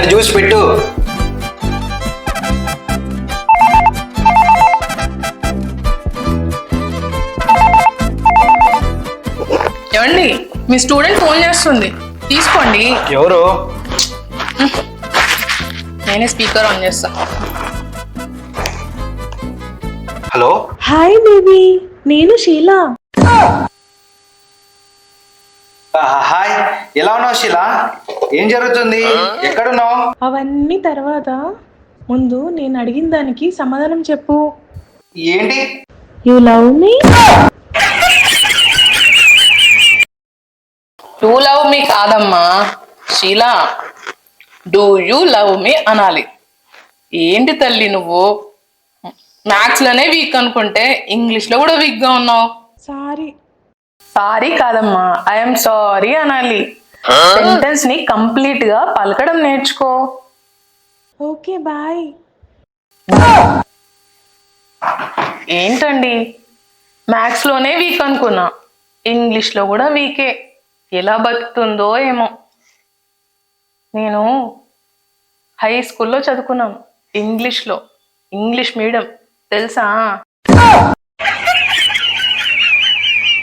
Juice పెట్టు. ఏమండి, మీ student phone చేస్తుంది, తీసుకోండి. ఎవరు? నేనే స్పీకర్ ఆన్ చేస్తా. హలో. హాయ్ బేబీ, నేను షీలా. హాయ్, ఎలా ఉన్నావు శీలా? ఏం జరుగుతుంది? ఎక్కడున్నావు? అవన్నీ తర్వాత ముందు నేను అడిగిన దానికి సమాధానం చెప్పు. ఏంటి? You love me? Do love me కాదమ్మా Sheela, do you love me అనాలి. ఏంటి తల్లి నువ్వు మ్యాథ్స్ లోనే వీక్ అనుకుంటే ఇంగ్లీష్ లో కూడా వీక్ గా ఉన్నావు. సారీ. సారీ కాదమ్మా, ఐఎమ్ సారీ అనాలి. సెంటెన్స్ ని కంప్లీట్ గా పలకడం నేర్చుకో. Okay boy. ఏంటండి, మ్యాథ్స్ లోనే వీక్ అనుకున్నా, ఇంగ్లీష్ లో కూడా వీకే. ఎలా బతుకుతుందో ఏమో. నేను హై స్కూల్లో చదువుకున్నాను, ఇంగ్లీష్ మీడియం తెలుసా?